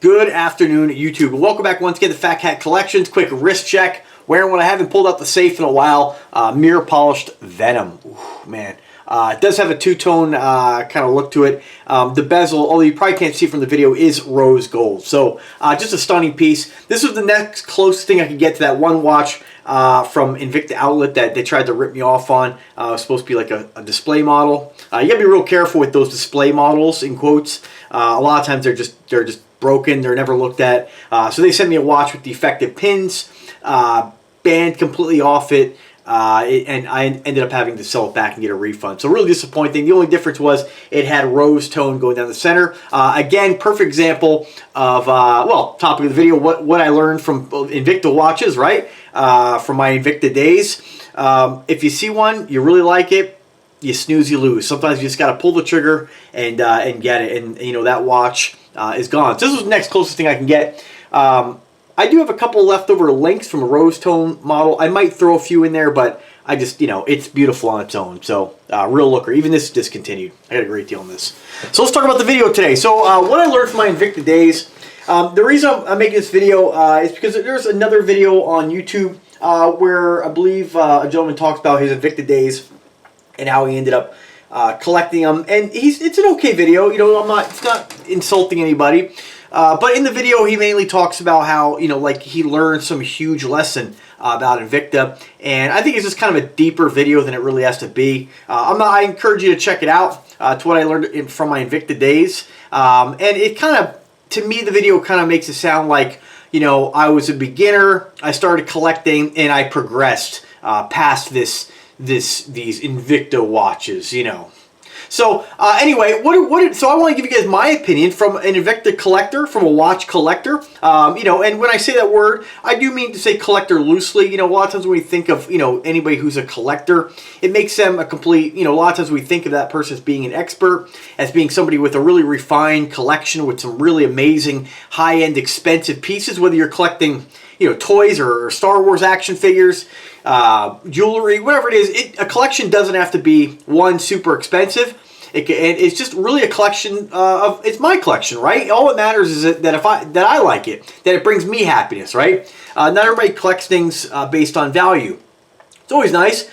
Good afternoon, YouTube. Welcome back once again to Fat Cat Collections. Quick wrist check. Wearing what I haven't pulled out the safe in a while. Mirror polished Venom. Ooh, man. It does have a two-tone kind of look to it. The bezel, although you probably can't see from the video, is rose gold. So just a stunning piece. This was the next closest thing I could get to that one watch from Invicta Outlet that they tried to rip me off on. It was supposed to be like a display model. You gotta be real careful with those display models, in quotes. A lot of times they're just broken. They're never looked at. So they sent me a watch with defective pins, band completely off it. And I ended up having to sell it back and get a refund. So really disappointing. The only difference was it had rose tone going down the center. Again, perfect example of, well, topic of the video, what I learned from Invicta Watches, right? From my Invicta days. If you see one, you really like it, you snooze, you lose. Sometimes you just got to pull the trigger and get it. And, you know, that watch is gone. So this was the next closest thing I can get. I do have a couple leftover links from a rose tone model. I might throw a few in there, but I just, you know, it's beautiful on its own. So, real looker. Even this is discontinued. I got a great deal on this. So let's talk about the video today. So, what I learned from my Invicta days. The reason I'm making this video is because there's another video on YouTube where I believe a gentleman talks about his Invicta days and how he ended up collecting them. And it's an okay video. You know, it's not insulting anybody. But in the video, he mainly talks about how, you know, like he learned some huge lesson about Invicta. And I think it's just kind of a deeper video than it really has to be. I encourage you to check it out. To what I learned from my Invicta days. And it kind of, to me, the video kind of makes it sound like, you know, I was a beginner, I started collecting, and I progressed past these Invicta watches, you know. So anyway, so I want to give you guys my opinion from an Invicta collector, from a watch collector. You know, and when I say that word, I do mean to say collector loosely. You know, a lot of times when we think of, you know, anybody who's a collector, it makes them a complete, you know, a lot of times we think of that person as being an expert, as being somebody with a really refined collection with some really amazing, high-end, expensive pieces, whether you're collecting, you know, toys or Star Wars action figures, jewelry, whatever it is. A collection doesn't have to be, one, super expensive. It's just really a collection of, it's my collection, right? All that matters is that I like it, that it brings me happiness, right? Not everybody collects things based on value. It's always nice.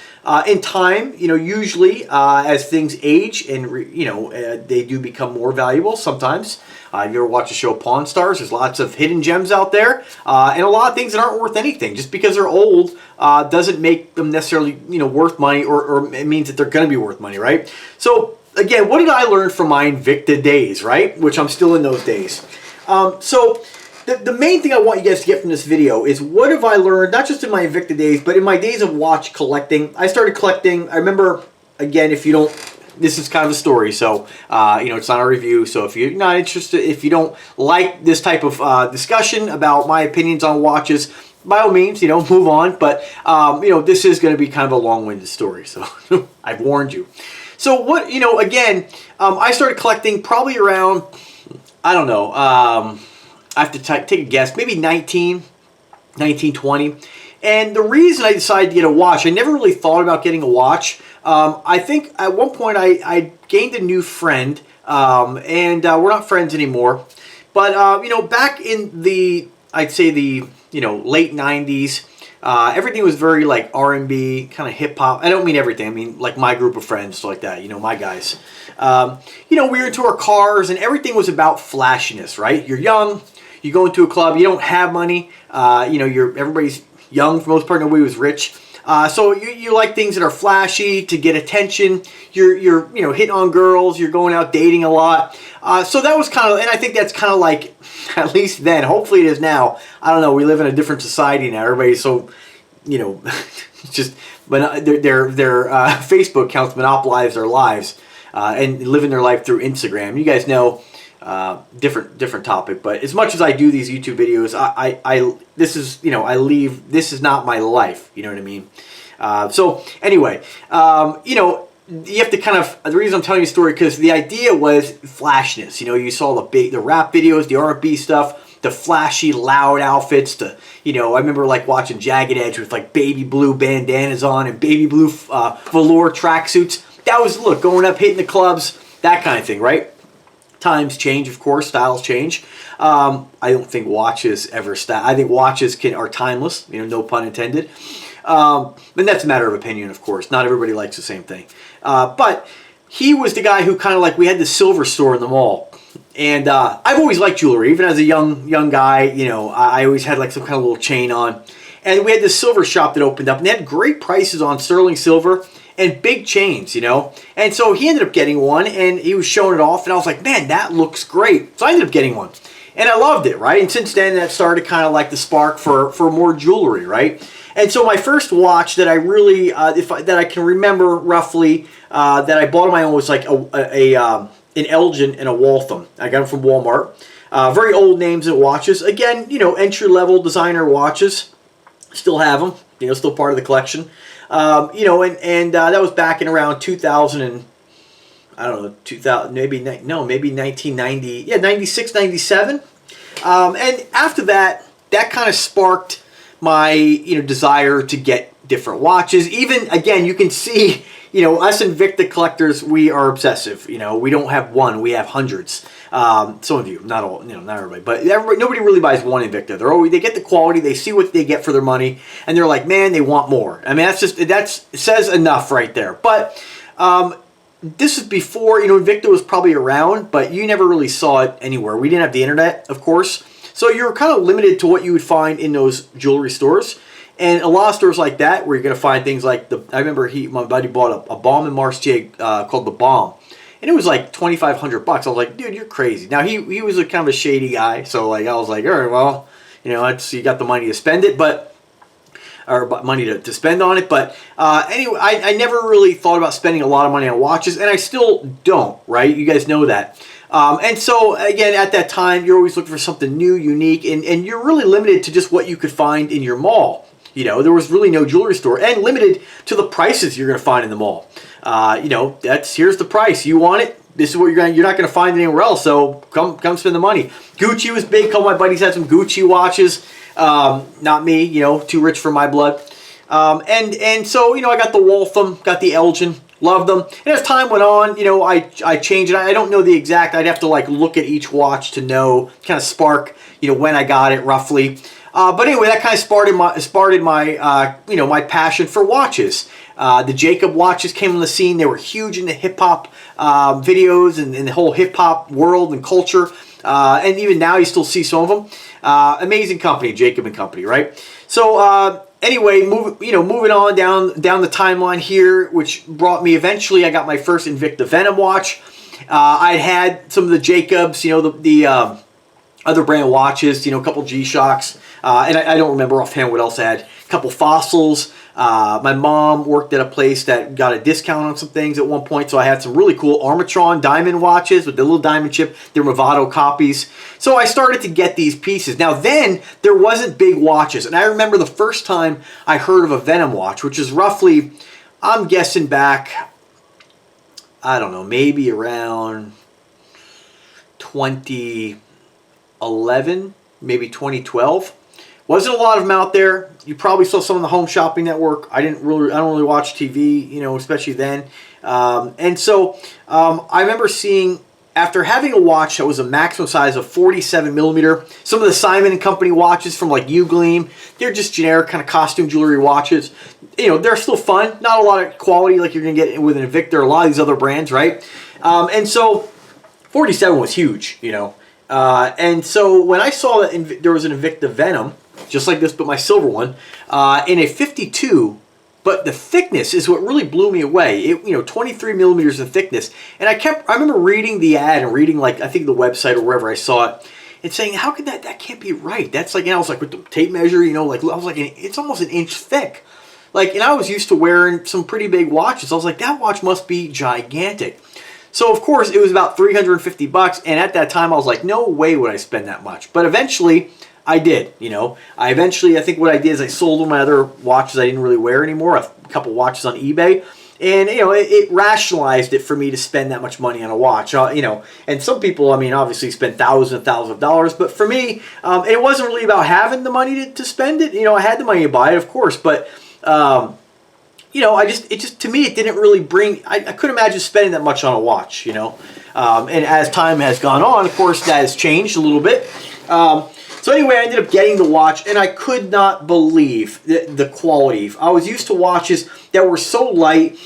In time, you know, usually as things age and, you know, they do become more valuable sometimes. You ever watch the show Pawn Stars? There's lots of hidden gems out there and a lot of things that aren't worth anything. Just because they're old doesn't make them necessarily, you know, worth money, or it means that they're going to be worth money, right? So, again, what did I learn from my Invicta days, right? Which I'm still in those days. So, the main thing I want you guys to get from this video is what have I learned, not just in my Invicta days, but in my days of watch collecting. I started collecting, I remember, again, if you don't, this is kind of a story, so, you know, it's not a review, so if you're not interested, if you don't like this type of discussion about my opinions on watches, by all means, you know, move on, but, you know, this is going to be kind of a long-winded story, so I've warned you. So what, you know, again, I started collecting probably around, I don't know, I have to take a guess, maybe 19, 20. And the reason I decided to get a watch, I never really thought about getting a watch. I think at one point I gained a new friend, and we're not friends anymore. But, you know, back in the, I'd say the, you know, late 90s, everything was very like R&B, kind of hip hop. I don't mean everything. I mean like my group of friends like that, you know, my guys. You know, we were into our cars and everything was about flashiness, right? You're young, you go into a club, you don't have money. You know, everybody's young for the most part, nobody was rich. So you like things that are flashy to get attention. You're you know, hitting on girls, you're going out dating a lot. So that was kind of, and I think that's kind of like, at least then, hopefully it is now. I don't know, we live in a different society now. Everybody's so, you know, just, but their Facebook accounts monopolize their lives and living their life through Instagram. You guys know, different topic, but as much as I do these YouTube videos, this is, you know, this is not my life, you know what I mean? So anyway, you know, you have to kind of, the reason I'm telling you a story, because the idea was flashiness. You know, you saw the rap videos, the R&B stuff, the flashy, loud outfits, you know, I remember like watching Jagged Edge with like baby blue bandanas on and baby blue velour tracksuits. That was, look, going up, hitting the clubs, that kind of thing, right? Times change, of course, styles change. I don't think watches ever style. I think watches are timeless, you know, no pun intended. And that's a matter of opinion, of course. Not everybody likes the same thing. But he was the guy who kind of like, we had the silver store in the mall. And I've always liked jewelry. Even as a young guy, you know, I always had like some kind of little chain on. And we had this silver shop that opened up, and they had great prices on sterling silver and big chains, you know. And so he ended up getting one, and he was showing it off, and I was like, man, that looks great. So I ended up getting one. And I loved it, right? And since then, that started kind of like the spark for more jewelry, right? And so my first watch that I really, that I can remember roughly, that I bought on my own was like an Elgin and a Waltham. I got them from Walmart. Very old names and watches. Again, you know, entry-level designer watches. Still have them. You know, still part of the collection. You know, and that was back in around 2000 and, I don't know, 2000, maybe 1990, yeah, 96, 97. And after that, that kind of sparked my, you know, desire to get different watches. Even, again, you can see, you know, us Invicta collectors, we are obsessive. You know, we don't have one, we have hundreds. Some of you, not all, you know, not everybody, but nobody really buys one Invicta. They get the quality, they see what they get for their money, and they're like, man, they want more. I mean, it says enough right there. But this is before, you know, Invicta was probably around, but you never really saw it anywhere. We didn't have the internet, of course, so you're kind of limited to what you would find in those jewelry stores. And a lot of stores like that, where you're going to find things like I remember my buddy bought a Baume and Mercier called the Bomb. And it was like $2,500 bucks. I was like, dude, you're crazy. Now, he was a kind of a shady guy. So, like, I was like, all right, well, you know, you got the money to spend it, or money to spend on it. But anyway, I never really thought about spending a lot of money on watches. And I still don't, right? You guys know that. And so, again, at that time, you're always looking for something new, unique. And you're really limited to just what you could find in your mall. You know, there was really no jewelry store, and limited to the prices you're going to find in the mall. You know, here's the price. You want it? This is what you're not going to find anywhere else. So come spend the money. Gucci was big. A couple of my buddies had some Gucci watches. Not me. You know, too rich for my blood. And so, you know, I got the Waltham, got the Elgin. Loved them. And as time went on, you know, I changed it. I don't know the exact. I'd have to like look at each watch to know, kind of spark, you know, when I got it roughly. But anyway, that kind of sparked my you know, my passion for watches. The Jacob watches came on the scene. They were huge in the hip hop videos and the whole hip hop world and culture. And even now, you still see some of them. Amazing company, Jacob and Company, right? So anyway, moving on down the timeline here, which brought me eventually. I got my first Invicta Venom watch. I had some of the Jacobs, you know, the other brand watches, you know, a couple G-Shocks. And I don't remember offhand what else I had. A couple Fossils. My mom worked at a place that got a discount on some things at one point, so I had some really cool Armatron diamond watches with the little diamond chip. They're Movado copies. So I started to get these pieces. Now then, there wasn't big watches, and I remember the first time I heard of a Venom watch, which is roughly, I'm guessing back, I don't know, maybe around 2011, maybe 2012. Wasn't a lot of them out there. You probably saw some on the Home Shopping Network. I don't really watch TV, you know, especially then. And so I remember seeing, after having a watch that was a maximum size of 47 millimeter, some of the Simon & Company watches from like Ugleam, they're just generic kind of costume jewelry watches. You know, they're still fun. Not a lot of quality like you're going to get with an Invicta or a lot of these other brands, right? And so 47 was huge, you know. And so when I saw that there was an Invicta Venom, just like this, but my silver one, in a 52, but the thickness is what really blew me away. It, you know, 23 millimeters in thickness. And I remember reading the ad and reading, like, I think the website or wherever I saw it, and saying, how could that can't be right. That's like, and I was like, with the tape measure, you know, like, I was like, it's almost an inch thick. Like, and I was used to wearing some pretty big watches. I was like, that watch must be gigantic. So, of course, it was about 350 bucks, and at that time, I was like, no way would I spend that much. But eventually, I did, you know. I think what I did is I sold all my other watches I didn't really wear anymore, a couple watches on eBay, and, you know, it rationalized it for me to spend that much money on a watch, you know. And some people, I mean, obviously spend thousands and thousands of dollars, but for me, it wasn't really about having the money to spend it. You know, I had the money to buy it, of course, but you know, to me, it didn't really bring, I couldn't imagine spending that much on a watch, you know. And as time has gone on, of course, that has changed a little bit. So anyway, I ended up getting the watch, and I could not believe the quality. I was used to watches that were so light,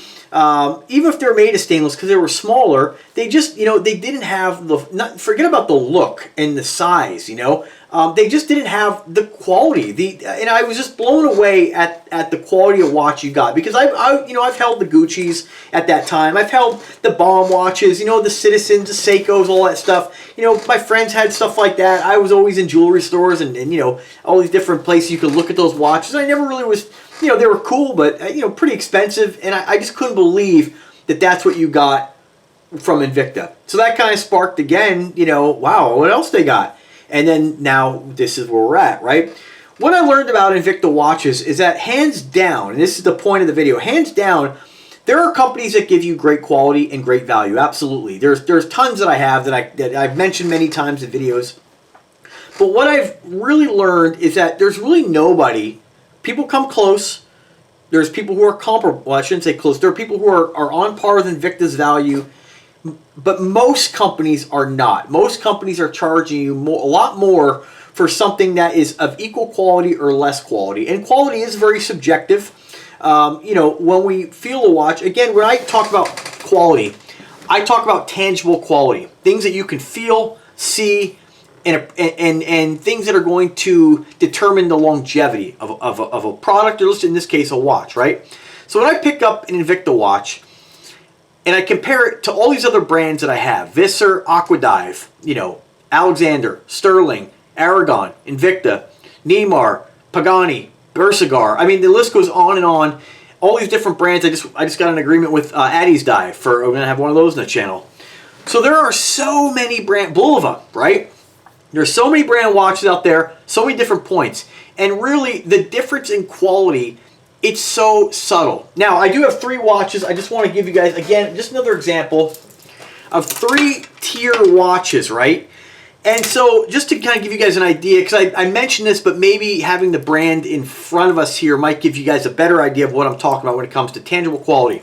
even if they're made of stainless, because they were smaller, they just, you know, they didn't have the, forget about the look and the size, you know. They just didn't have the quality. And I was just blown away at the quality of watch you got, because I've held the Gucci's at that time. I've held the bomb watches, you know, the Citizens, the Seikos, all that stuff. You know, my friends had stuff like that. I was always in jewelry stores and you know, all these different places you could look at those watches. I never really was, you know, they were cool, but you know, pretty expensive, and I just couldn't believe that that's what you got from Invicta. So that kind of sparked again, you know, wow, what else they got? And then now this is where we're at, right? What I learned about Invicta watches is that hands down, and this is the point of the video, hands down, there are companies that give you great quality and great value. Absolutely. There's tons that I have that I've mentioned many times in videos. But what I've really learned is that there's really nobody, people come close. There's people who are comparable, well, I shouldn't say close. There are people who are on par with Invicta's value. But most companies are not. Most companies are charging you a lot more for something that is of equal quality or less quality. And quality is very subjective. You know, when we feel a watch, again, when I talk about quality, I talk about tangible quality. Things that you can feel, see, and things that are going to determine the longevity of a product, or in this case, a watch, right? So when I pick up an Invicta watch, and I compare it to all these other brands that I have, Visser, Aquadive, you know, Alexander, Sterling, Aragon, Invicta, Neymar, Pagani, Bersagar. I mean, the list goes on and on. All these different brands. I just got an agreement with Addy's Dive for, we're going to have one of those in the channel. So there are so many brand, Bulova, right? There's so many brand watches out there, so many different points. And really, the difference in quality, it's so subtle. Now, I do have 3 watches. I just want to give you guys, again, just another example of 3-tier watches, right? And so, just to kind of give you guys an idea, because I mentioned this, but maybe having the brand in front of us here might give you guys a better idea of what I'm talking about when it comes to tangible quality.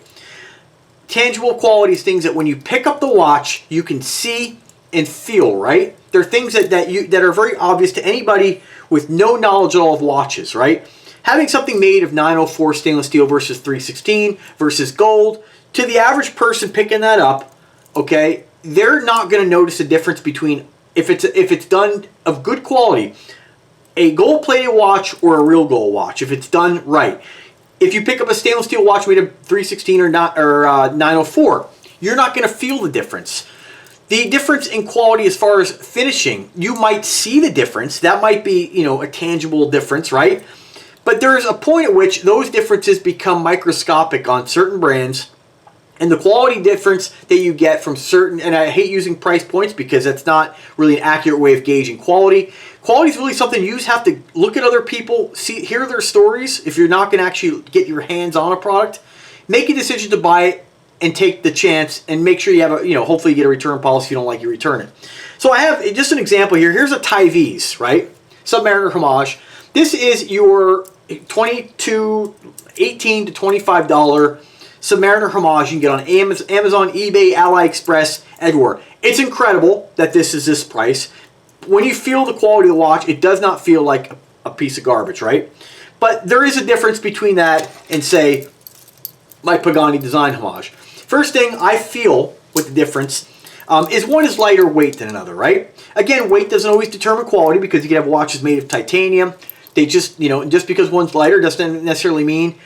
Tangible quality is things that when you pick up the watch, you can see and feel, right? They're things that are very obvious to anybody with no knowledge at all of watches, right? Having something made of 904 stainless steel versus 316 versus gold, to the average person picking that up, okay, they're not going to notice a difference between, if it's done of good quality, a gold-plated watch or a real gold watch, if it's done right. If you pick up a stainless steel watch made of 316 or 904, you're not going to feel the difference. The difference in quality as far as finishing, you might see the difference. That might be, you know, a tangible difference, right? But there's a point at which those differences become microscopic on certain brands, and the quality difference that you get from certain, and I hate using price points because that's not really an accurate way of gauging quality. Quality is really something you just have to look at other people, hear their stories. If you're not going to actually get your hands on a product, make a decision to buy it and take the chance, and make sure you have a, you know, hopefully you get a return policy. If you don't like, you return it. So I have just an example here. Here's a Tyvese, right? Submariner Homage. This is your $18 to $25 Submariner Homage you can get on Amazon, eBay, AliExpress, everywhere. It's incredible that this is this price. When you feel the quality of the watch, it does not feel like a piece of garbage, right? But there is a difference between that and, say, my Pagani Design Homage. First thing I feel with the difference is one is lighter weight than another, right? Again, weight doesn't always determine quality, because you can have watches made of titanium. They just, you know, just because one's lighter doesn't necessarily mean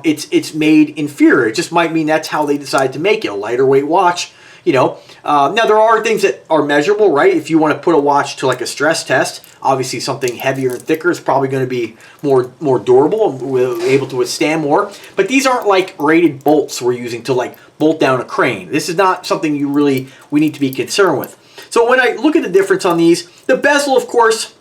it's made inferior. It just might mean that's how they decide to make it, a lighter weight watch, you know. Now, there are things that are measurable, right? If you want to put a watch to like a stress test, obviously something heavier and thicker is probably going to be more durable and able to withstand more. But these aren't like rated bolts we're using to like bolt down a crane. This is not something we need to be concerned with. So when I look at the difference on these, the bezel, of course,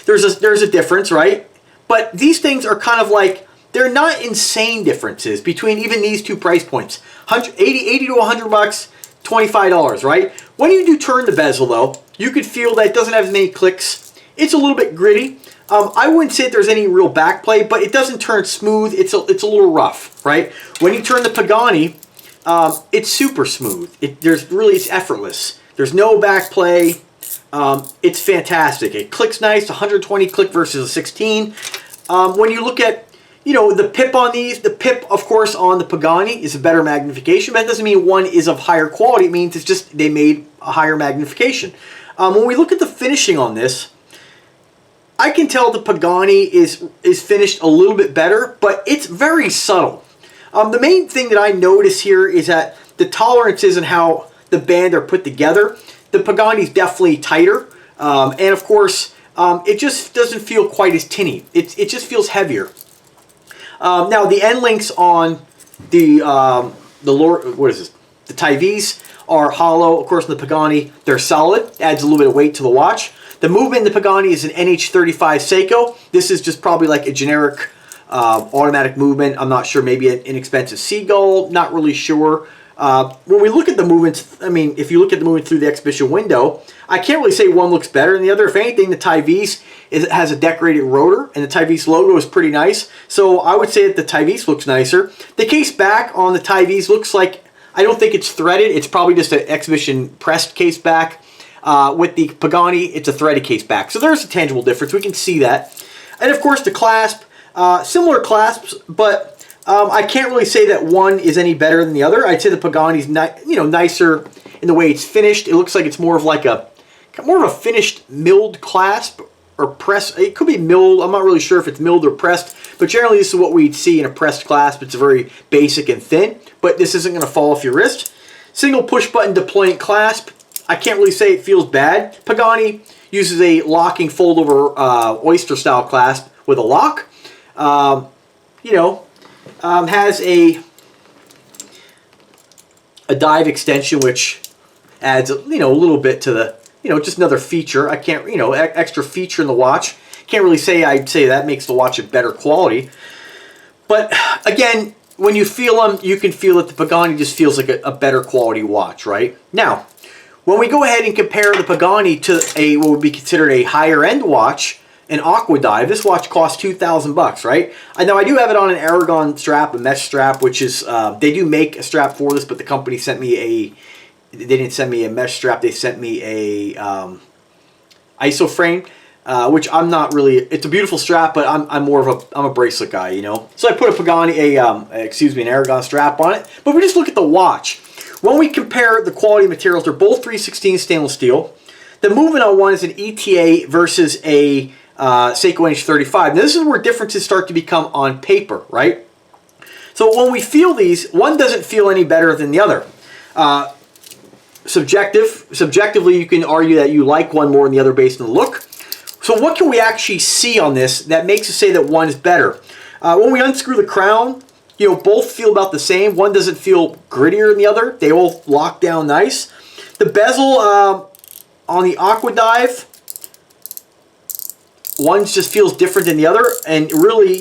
there's a difference, right? But these things are kind of like, they're not insane differences between even these two price points. 80 to 100 bucks, $25, right? When you do turn the bezel though, you could feel that it doesn't have as many clicks. it's a little bit gritty. I wouldn't say there's any real back play, but it doesn't turn smooth. It's a little rough, right? When you turn the Pagani, it's super smooth. It's effortless. There's no back play. It's fantastic. It clicks nice, 120 click versus a 16. When you look at, you know, the pip on these, the pip, of course, on the Pagani is a better magnification, but that doesn't mean one is of higher quality. It means it's just they made a higher magnification. When we look at the finishing on this, I can tell the Pagani is finished a little bit better, but it's very subtle. The main thing that I notice here is that the tolerances and how the band are put together. The Pagani is definitely tighter, and of course, it just doesn't feel quite as tinny. It just feels heavier. Now the end links on the Tyvese are hollow. Of course, in the Pagani, they're solid. Adds a little bit of weight to the watch. The movement in the Pagani is an NH35 Seiko. This is just probably like a generic automatic movement. I'm not sure, maybe an inexpensive Seagull, not really sure. When we look at the movements, I mean, if you look at the movement through the exhibition window, I can't really say one looks better than the other. If anything, the Tyvese has a decorated rotor, and the Tyvese logo is pretty nice. So I would say that the Tyvese looks nicer. The case back on the Tyvese looks like, I don't think it's threaded. It's probably just an exhibition pressed case back. With the Pagani, it's a threaded case back. So there's a tangible difference. We can see that. And of course, the clasp, similar clasps, but I can't really say that one is any better than the other. I'd say the Pagani's nicer in the way it's finished. It looks like it's more of a finished milled clasp or press. It could be milled. I'm not really sure if it's milled or pressed, but generally this is what we'd see in a pressed clasp. It's very basic and thin, but this isn't going to fall off your wrist. Single push button deployant clasp. I can't really say it feels bad. Pagani uses a locking fold-over oyster-style clasp with a lock. Has a dive extension, which adds a little bit to the just another feature. I can't extra feature in the watch. Can't really say I'd say that makes the watch a better quality. But again, when you feel them, you can feel that the Pagani just feels like a better quality watch, right? Now, when we go ahead and compare the Pagani to what would be considered a higher end watch, an Aqua Dive, this watch costs $2,000, right? Now I do have it on an Aragon strap, a mesh strap, which is they do make a strap for this, but the company sent me they didn't send me a mesh strap. They sent me a ISO frame, which I'm not really. It's a beautiful strap, but I'm more of a bracelet guy, you know. So I put a Pagani, an Aragon strap on it. But we just look at the watch. When we compare the quality materials, they're both 316 stainless steel. The movement on one is an ETA versus a Seiko NH35. Now this is where differences start to become on paper, right? So when we feel these, one doesn't feel any better than the other. Subjectively, you can argue that you like one more than the other based on the look. So what can we actually see on this that makes us say that one is better? When we unscrew the crown, both feel about the same. One doesn't feel grittier than the other. They all lock down nice. The bezel on the Aqua Dive, one just feels different than the other. And really,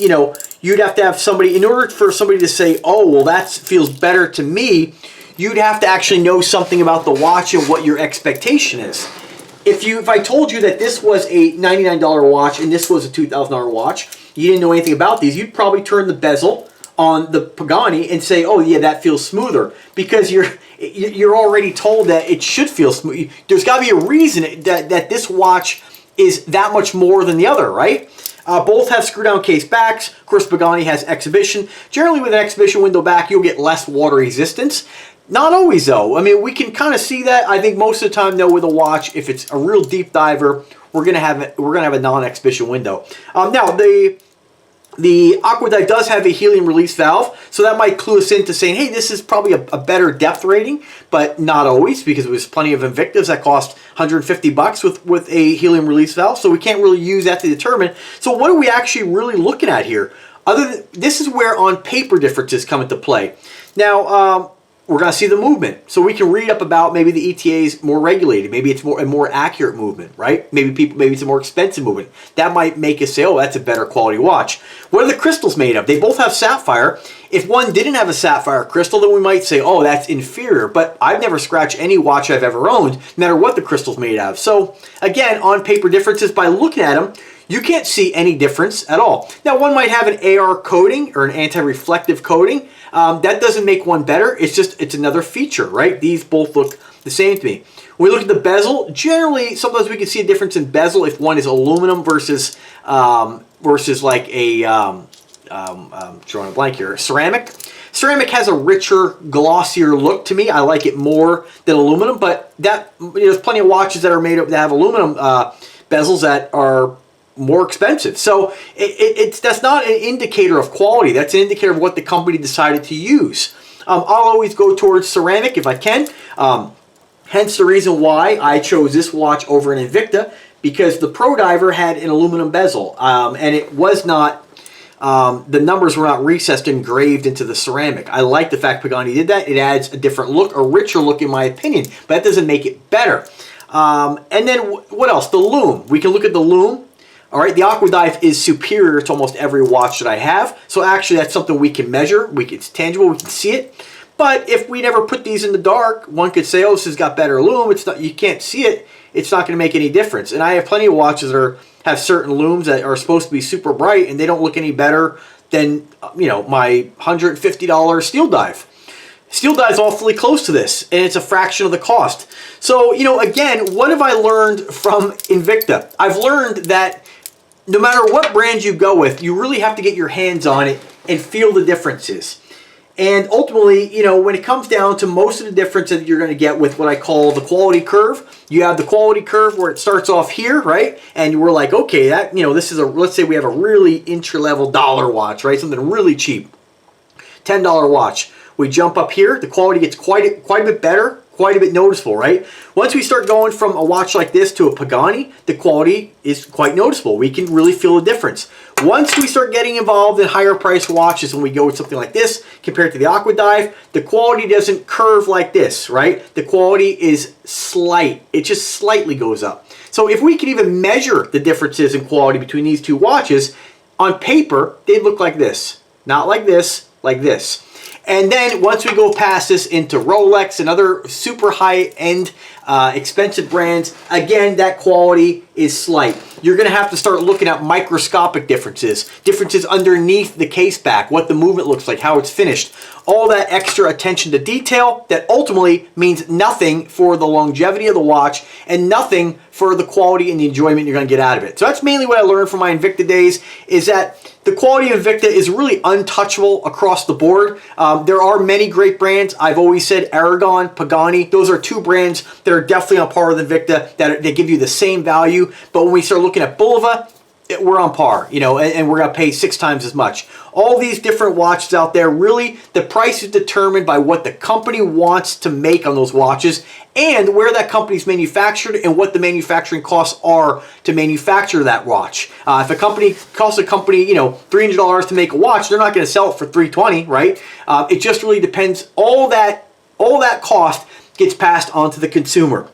you'd have to have somebody, in order for somebody to say, oh, well, that feels better to me, you'd have to actually know something about the watch and what your expectation is. If I told you that this was a $99 watch and this was a $2,000 watch, you didn't know anything about these, you'd probably turn the bezel on the Pagani and say, oh yeah, that feels smoother, because you're already told that it should feel smooth. There's got to be a reason that this watch is that much more than the other, right? Both have screw-down case backs. Of course, Pagani has exhibition. Generally, with an exhibition window back, you'll get less water resistance. Not always, though. I mean, we can kind of see that. I think most of the time, though, with a watch, if it's a real deep diver, we're gonna have a non-exhibition window. Now, the Aqua Dive does have a helium release valve, so that might clue us into saying, hey, this is probably a better depth rating, but not always, because there's plenty of Invictas that cost $150 with a helium release valve, so we can't really use that to determine. So what are we actually really looking at here? This is where on paper differences come into play. Now, we're going to see the movement. So we can read up about maybe the ETA is more regulated. Maybe it's a more accurate movement, right? Maybe it's a more expensive movement. That might make us say, oh, that's a better quality watch. What are the crystals made of? They both have sapphire. If one didn't have a sapphire crystal, then we might say, oh, that's inferior. But I've never scratched any watch I've ever owned, no matter what the crystal's made of. So again, on paper differences, by looking at them, you can't see any difference at all. Now, one might have an AR coating or an anti-reflective coating. That doesn't make one better. It's another feature, right? These both look the same to me. When we look at the bezel, generally, sometimes we can see a difference in bezel if one is aluminum versus like a, drawing a blank here, ceramic. Ceramic has a richer, glossier look to me. I like it more than aluminum, but there's plenty of watches that are made of that have aluminum bezels that are more expensive. So that's not an indicator of quality. That's an indicator of what the company decided to use. I'll always go towards ceramic if I can. Hence the reason why I chose this watch over an Invicta, because the Pro Diver had an aluminum bezel, and it was not, the numbers were not recessed, engraved into the ceramic. I like the fact Pagani did that. It adds a different look, a richer look in my opinion, but that doesn't make it better. And then what else? The lume. We can look at the lume. All right, the Aqua Dive is superior to almost every watch that I have. So actually that's something we can measure. It's tangible, we can see it. But if we never put these in the dark, one could say, oh, this has got better lume. It's not, you can't see it. It's not going to make any difference. And I have plenty of watches that have certain lumes that are supposed to be super bright, and they don't look any better than, my $150 Steel Dive. Steel Dive is awfully close to this, and it's a fraction of the cost. So, again, what have I learned from Invicta? I've learned that no matter what brand you go with, you really have to get your hands on it and feel the differences. And ultimately, when it comes down to most of the differences that you're going to get with what I call the quality curve, you have the quality curve where it starts off here, right? And we're like, okay, that, this is let's say we have a really entry-level dollar watch, right? Something really cheap, $10 watch. We jump up here, the quality gets quite a bit better, quite a bit noticeable, right? Once we start going from a watch like this to a Pagani, the quality is quite noticeable. We can really feel the difference. Once we start getting involved in higher priced watches, when we go with something like this compared to the Aqua Dive, the quality doesn't curve like this, right? The quality is slight. It just slightly goes up. So if we can even measure the differences in quality between these two watches, on paper, they look like this. Not like this, like this. And then once we go past this into Rolex and other super high-end expensive brands, again, that quality is slight. You're going to have to start looking at microscopic differences underneath the case back, what the movement looks like, how it's finished. All that extra attention to detail that ultimately means nothing for the longevity of the watch and nothing for the quality and the enjoyment you're going to get out of it. So that's mainly what I learned from my Invicta days, is that the quality of Invicta is really untouchable across the board. There are many great brands. I've always said Aragon, Pagani, those are two brands that are definitely on par with Invicta, that they give you the same value. But when we start looking at Bulova, we're on par, and we're going to pay 6 times as much. All these different watches out there, really, the price is determined by what the company wants to make on those watches and where that company's manufactured and what the manufacturing costs are to manufacture that watch. If a company costs a company, $300 to make a watch, they're not going to sell it for $320, right? It just really depends. All that cost gets passed on to the consumer.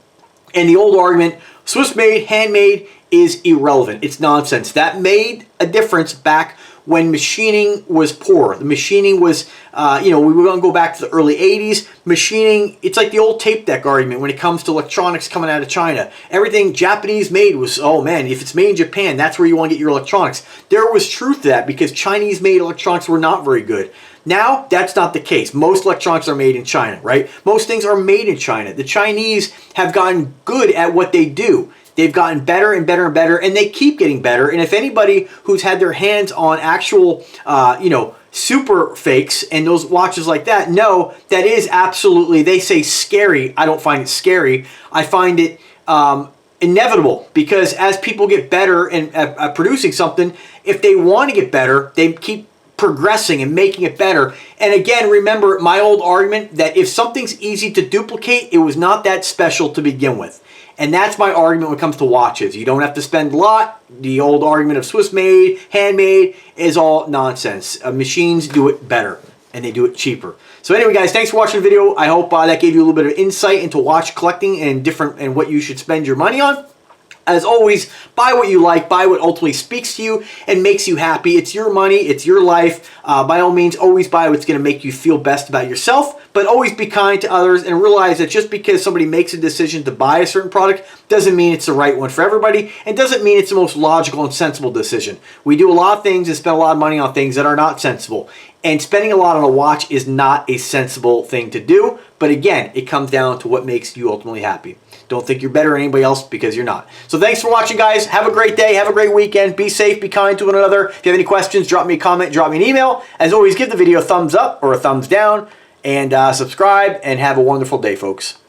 And the old argument, Swiss made, handmade, is irrelevant. It's nonsense. That made a difference back when machining was poor. The machining was, we were going to go back to the early 80s. Machining, it's like the old tape deck argument when it comes to electronics coming out of China. Everything Japanese made was, oh man, if it's made in Japan, that's where you want to get your electronics. There was truth to that because Chinese made electronics were not very good. Now, that's not the case. Most electronics are made in China, right? Most things are made in China. The Chinese have gotten good at what they do. They've gotten better and better and better, and they keep getting better. And if anybody who's had their hands on actual, super fakes and those watches like that, no, that is absolutely, they say scary. I don't find it scary. I find it inevitable, because as people get better at producing something, if they want to get better, they keep progressing and making it better. And again, remember my old argument that if something's easy to duplicate, it was not that special to begin with. And that's my argument when it comes to watches. You don't have to spend a lot. The old argument of Swiss made, handmade is all nonsense. Machines do it better. and they do it cheaper. So anyway, guys, thanks for watching the video. I hope that gave you a little bit of insight into watch collecting and what you should spend your money on. As always, buy what you like, buy what ultimately speaks to you and makes you happy. It's your money, it's your life. By all means, always buy what's going to make you feel best about yourself, but always be kind to others and realize that just because somebody makes a decision to buy a certain product doesn't mean it's the right one for everybody and doesn't mean it's the most logical and sensible decision. We do a lot of things and spend a lot of money on things that are not sensible. And spending a lot on a watch is not a sensible thing to do. But again, it comes down to what makes you ultimately happy. Don't think you're better than anybody else because you're not. So thanks for watching, guys. Have a great day. Have a great weekend. Be safe. Be kind to one another. If you have any questions, drop me a comment. Drop me an email. As always, give the video a thumbs up or a thumbs down. And subscribe. And have a wonderful day, folks.